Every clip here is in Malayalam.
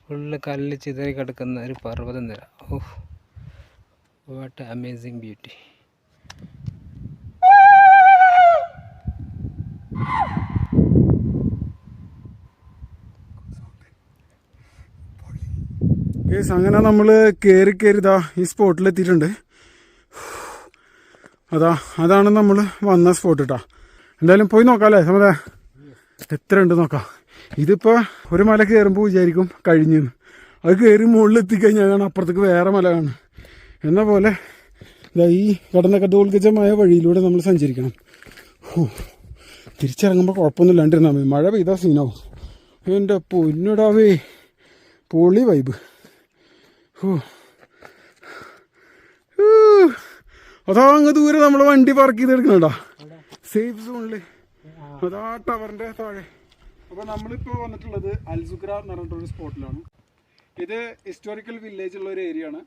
ഫുള്ള് കല്ല് ചിതറി കിടക്കുന്ന ഒരു പർവ്വത നിര. ഓഹ്, വാട്ട് അമേസിങ് ബ്യൂട്ടി. അങ്ങനെ നമ്മൾ കയറിതാ ഈ സ്പോട്ടിലെത്തിയിട്ടുണ്ട്. അതാണ് നമ്മൾ വന്ന സ്പോട്ട് കേട്ടോ. എന്തായാലും പോയി നോക്കാം അല്ലേ നമ്മളെ എത്ര ഉണ്ട് നോക്കാം. ഇതിപ്പോൾ ഒരു മല കയറുമ്പോൾ വിചാരിക്കും കഴിഞ്ഞു, അത് കയറി മുകളിൽ എത്തിക്കഴിഞ്ഞാൽ അപ്പുറത്തേക്ക് വേറെ മല കാണും. എന്ന പോലെ ഈ കടന്നക്കടോൽഗജമായ വഴിയിലൂടെ നമ്മൾ സഞ്ചരിക്കണം. തിരിച്ചിറങ്ങുമ്പോൾ കുഴപ്പമൊന്നും ഇല്ലാണ്ടിരുന്നാൽ മതി. മഴ പെയ്താൽ സീനാവും. എൻ്റെ പൊന്നിടാവേ, പൊളി വൈബ്. അതാ അങ്ങ് ദൂരെ നമ്മൾ വണ്ടി പാർക്ക് ചെയ്തെടുക്കണടാ സേഫ് സോണില്. അതാ ടവറിന്റെ താഴെ. അപ്പോൾ നമ്മളിപ്പോൾ വന്നിട്ടുള്ളത് അൽസുഗ്ര എന്ന് പറഞ്ഞിട്ടൊരു സ്പോട്ടിലാണ്. ഇത് ഹിസ്റ്റോറിക്കൽ വില്ലേജ് ഉള്ള ഒരു ഏരിയ ആണ്.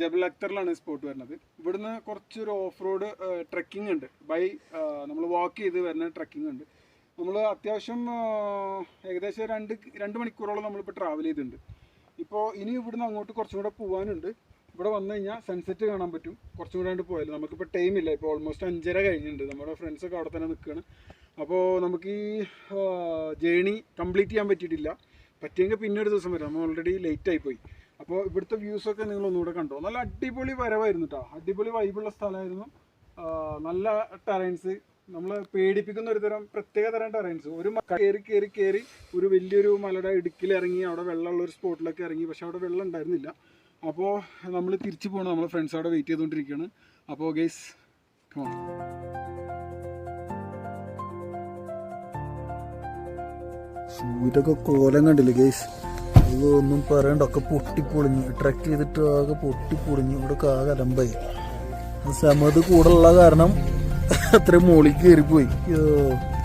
ജബൽ അക്തറിലാണ് സ്പോട്ട് വരുന്നത്. ഇവിടുന്ന് കുറച്ചൊരു ഓഫ് റോഡ് ട്രെക്കിംഗ് ഉണ്ട്. നമ്മൾ വാക്ക് ചെയ്ത് വരുന്ന ട്രെക്കിംഗ് ഉണ്ട്. നമ്മൾ അത്യാവശ്യം ഏകദേശം രണ്ട് മണിക്കൂറോളം നമ്മളിപ്പോൾ ട്രാവൽ ചെയ്തിട്ടുണ്ട്. ഇപ്പോൾ ഇനി ഇവിടുന്ന് അങ്ങോട്ട് കുറച്ചും കൂടെ പോകാനുണ്ട്. ഇവിടെ വന്നു കഴിഞ്ഞാൽ സൺസെറ്റ് കാണാൻ പറ്റും. കുറച്ചും കൂടെ പോയാലും നമുക്കിപ്പോൾ ടൈമില്ല. ഇപ്പോൾ ഓൾമോസ്റ്റ് 5:30 കഴിഞ്ഞിട്ടുണ്ട്. നമ്മുടെ ഫ്രണ്ട്സൊക്കെ അവിടെ തന്നെ നിൽക്കുകയാണ്. അപ്പോൾ നമുക്ക് ഈ ജേണി കംപ്ലീറ്റ് ചെയ്യാൻ പറ്റിയിട്ടില്ല. പറ്റിയെങ്കിൽ പിന്നെ ഒരു ദിവസം വരാം. നമ്മൾ ഓൾറെഡി ലേറ്റ് ആയിപ്പോയി. അപ്പോൾ ഇവിടുത്തെ വ്യൂസൊക്കെ നിങ്ങൾ ഒന്നുകൂടെ കണ്ടോ. നല്ല അടിപൊളി വരവായിരുന്നു കേട്ടോ. അടിപൊളി വൈബുള്ള സ്ഥലമായിരുന്നു. നല്ല ടെറൈൻസ്, നമ്മൾ പേടിപ്പിക്കുന്ന ഒരു പ്രത്യേക തരം ടെറൈൻസ്. ഒരു കയറി ഒരു വലിയൊരു മലയുടെ ഇടുക്കിൽ ഇറങ്ങി അവിടെ വെള്ളമുള്ള ഒരു സ്പോട്ടിലൊക്കെ ഇറങ്ങി. പക്ഷെ അവിടെ വെള്ളം ഉണ്ടായിരുന്നില്ല. അപ്പോൾ നമ്മൾ തിരിച്ചു പോകണം. നമ്മൾ ഫ്രണ്ട്സ് അവിടെ വെയിറ്റ് ചെയ്തുകൊണ്ടിരിക്കുകയാണ്. അപ്പോൾ ഗൈസ് ഇതൊക്കെ കോലം കണ്ടില്ലേ ഗൈസ്, ഇതൊന്നും പറയണ്ട. ഒക്കെ പൊട്ടിപ്പൊളിഞ്ഞ് ട്രക്ക് ചെയ്തിട്ട് ആകെ പൊട്ടിപ്പൊളിഞ്ഞ് ഇവിടെ ആകെ അലമ്പായി. സമത് കൂടെ ഉള്ള കാരണം അത്രയും മോളിൽ കയറിപ്പോയി.